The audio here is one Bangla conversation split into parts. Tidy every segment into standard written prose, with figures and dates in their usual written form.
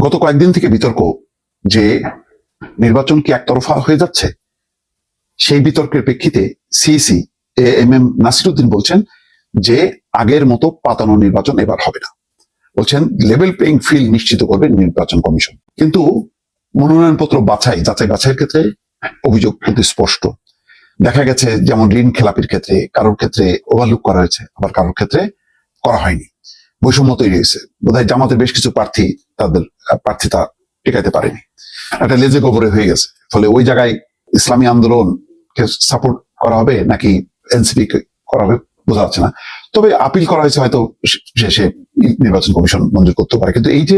গত কয়েকদিন থেকে বিতর্ক যে নির্বাচন কি একতরফা হয়ে যাচ্ছে, সেই বিতর্কের প্রেক্ষিতে সিইসি এম নাসিরউদ্দিন বলছেন যে আগের মতো পাতানো নির্বাচন এবার হবে না। বলছেন লেভেল প্লেইং ফিল্ড নিশ্চিত করবে নির্বাচন কমিশন। কিন্তু মনোনয়নপত্র যাচাই বাছাইয়ের ক্ষেত্রে অভিযোগ কিন্তু স্পষ্ট। দেখা গেছে যেমন ঋণ খেলাপির ক্ষেত্রে কারোর ক্ষেত্রে ওভারলুক করা হয়েছে, আবার কারোর ক্ষেত্রে করা হয়নি। বৈষম্য তৈরি হয়েছে। বোধহয় জামাতের বেশ কিছু প্রার্থী তাদের প্রার্থিতা টিকাইতে পারেনি, একটা লেজে গোবরে হয়ে গেছে। ফলে ওই জায়গায় ইসলামী আন্দোলনকে সাপোর্ট করা হবে নাকি এনসিপি করা হবে বোঝা যাচ্ছে না। তবে আপিল করা হয়েছে, হয়তো শেষে নির্বাচন কমিশন মঞ্জুর করতে পারে। কিন্তু এই যে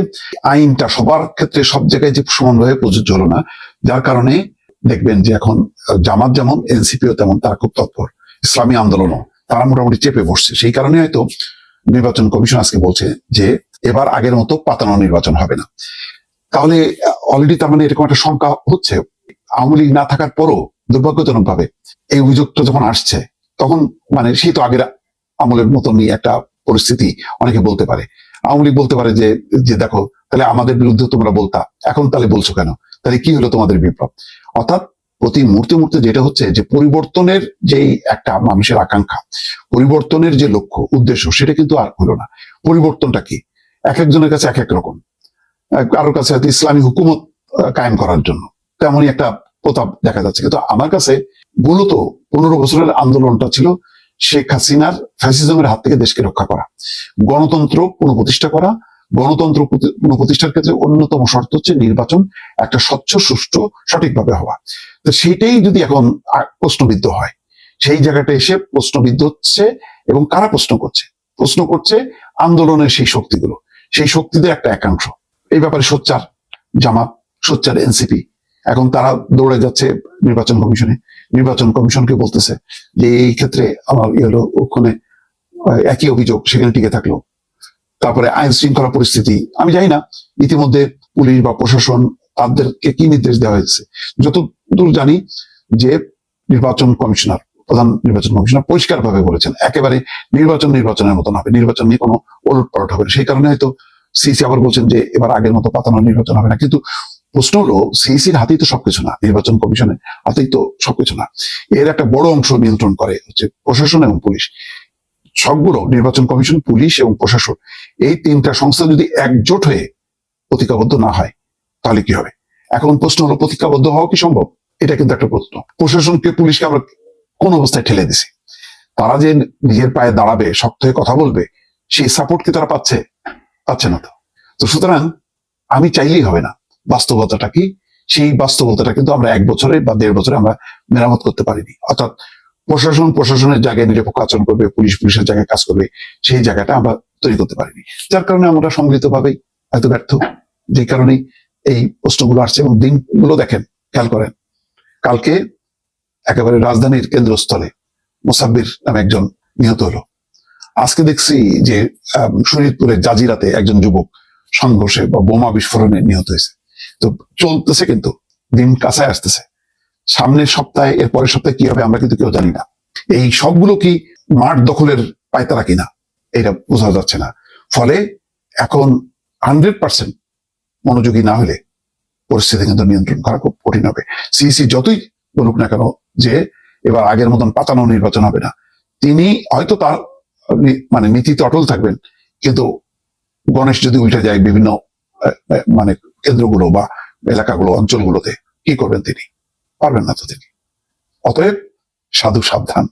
আইনটা সবার ক্ষেত্রে সব জায়গায় যে সমানভাবে প্রযোজ্য হলো না, যার কারণে দেখবেন যে এখন জামাত যেমন এনসিপিও তেমন তারা খুব তৎপর, ইসলামী আন্দোলনও তারা মোটামুটি চেপে বসছে। সেই কারণে হয়তো নির্বাচন কমিশন আজকে বলছে যে এবার আগের মতো পাতানো নির্বাচন হবে না। তাহলে অলরেডি তার মানে এরকম একটা শঙ্কা হচ্ছে। আওয়ামী লীগ না থাকার পরও দুর্ভাগ্যজনক ভাবে এই অভিযোগটা যখন আসছে, তখন মানে সেই তো আগের আমলের মতনই একটা পরিস্থিতি অনেকে বলতে পারে। আওয়ামী লীগ বলতে পারে যে দেখো, তাহলে আমাদের বিরুদ্ধে তোমরা বলতা, এখন তাহলে বলছো কেন, তাহলে কি হলো তোমাদের বিপ্লব। অর্থাৎ প্রতি মুহূর্তে মুহূর্তে যেটা হচ্ছে যে পরিবর্তনের যেই একটা মানুষের আকাঙ্ক্ষা, পরিবর্তনের যে লক্ষ্য উদ্দেশ্য, সেটা কিন্তু আর হলো না। পরিবর্তনটা কি এক একজনের কাছে এক এক রকম। কারোর কাছে হয়তো ইসলামী হুকুমত কায়েম করার জন্য তেমনই একটা প্রতাপ দেখা যাচ্ছে। কিন্তু আমার কাছে মূলত 15 বছরের আন্দোলনটা ছিল শেখ হাসিনার ফ্যাসিজমের হাত থেকে দেশকে রক্ষা করা, গণতন্ত্র পুনঃপ্রতিষ্ঠা করা। গণতন্ত্র পুনঃপ্রতিষ্ঠার ক্ষেত্রে অন্যতম শর্ত হচ্ছে নির্বাচন একটা স্বচ্ছ, সুষ্ঠু, সঠিকভাবে হওয়া। তো সেটাই যদি এখন প্রশ্নবিদ্ধ হয়, সেই জায়গাটা এসে প্রশ্নবিদ্ধ হচ্ছে। এবং কারা প্রশ্ন করছে আন্দোলনের সেই শক্তিগুলো, সেই শক্তিদের একটা একাংশ। এই ব্যাপারে সোচ্চার জামাত, সোচ্চার এনসিপি। এখন তারা দৌড়ে যাচ্ছে নির্বাচন কমিশনে, নির্বাচন কমিশনকে বলতেছে যে এই ক্ষেত্রে আমার হলো ওখানে একই অভিযোগ সেখানে টিকে থাকলো। তারপরে আইন শৃঙ্খলা পরিস্থিতি আমি জানি না ইতিমধ্যে পুলিশ বা প্রশাসন তাদেরকে কি নির্দেশ দেওয়া হয়েছে। যতদূর জানি যে প্রধান নির্বাচন কমিশনার পরিষ্কার ভাবে বলেছেন একেবারে নির্বাচনের মতন হবে, নির্বাচন নিয়ে কোনো ওলট পালট হবে না। সেই কারণে হয়তো সিসি আবার বলছেন যে এবার আগের মতো পাতানো নির্বাচন হবে না। কিন্তু প্রশ্ন হলো সিসির হাতেই তো সবকিছু না, নির্বাচন কমিশনের হাতেই তো সবকিছু না। এর একটা বড় অংশ নিয়ন্ত্রণ করে হচ্ছে প্রশাসন এবং পুলিশ। সবগুলো নির্বাচন কমিশন, পুলিশ এবং প্রশাসন, এই তিনটা সংস্থা যদি একজোট হয়ে প্রতিজ্ঞাবদ্ধ না হয় তাহলে কি হবে। এখন প্রশ্ন হলো প্রতিজ্ঞাবদ্ধ হওয়া কি সম্ভব, এটা কিন্তু একটা প্রশ্ন। প্রশাসনকে, পুলিশকে আমরা কোন অবস্থায় ঠেলে দিছি। তারা যে নিজের পায়ে দাঁড়াবে, শক্ত হয়ে কথা বলবে, সেই সাপোর্ট কি তারা পাচ্ছে না। তো সুতরাং আমি চাইলেই হবে না। বাস্তবতাটা কি, সেই বাস্তবতাটা কিন্তু আমরা 1 বছরে বা 1.5 বছরে আমরা মেরামত করতে পারিনি। অর্থাৎ প্রশাসনের জায়গায় নিরপেক্ষ আচরণ করবে, পুলিশের জায়গায় কাজ করবে, সেই জায়গাটা আমরা তৈরি করতে পারিনি। যার কারণে আমরা সম্মিলিতভাবেই হয়তো ব্যর্থ। যে কারণেই এই প্রশ্নগুলো আসছে। এবং দিনগুলো দেখেন, খেয়াল করেন, কালকে একেবারে রাজধানীর কেন্দ্রস্থলে মোসাব্বির নামে একজন নিহত হলো। আজকে দেখছি যে শরীয়তপুরের জাজিরাতে একজন যুবক সংঘর্ষে বা বোমা বিস্ফোরণে নিহত হয়েছে। তো চলতেছে, কিন্তু দিন কাছায় আসতেছে। সামনের সপ্তাহে, এর পরের সপ্তাহে কি হবে আমরা কিন্তু কেউ জানি না। এই সবগুলো কি মাঠ দখলের পায়তারা কিনা এটা বোঝা যাচ্ছে না। ফলে এখন 100% মনোযোগী না হলে পরিস্থিতি কিন্তু নিয়ন্ত্রণ করা খুব কঠিন হবে। সিইসি যতই বলুক না কেন যে এবার আগের মতন পাতানো নির্বাচন হবে না, তিনি হয়তো তার মানে নীতিতে অটল থাকবেন। কিন্তু গণেশ যদি উল্টে যায় বিভিন্ন মানে কেন্দ্রগুলো বা এলাকাগুলো, অঞ্চলগুলোতে, কি করবেন তিনি? পারবেন না তো তিনি। অতএব সাধু সাবধান।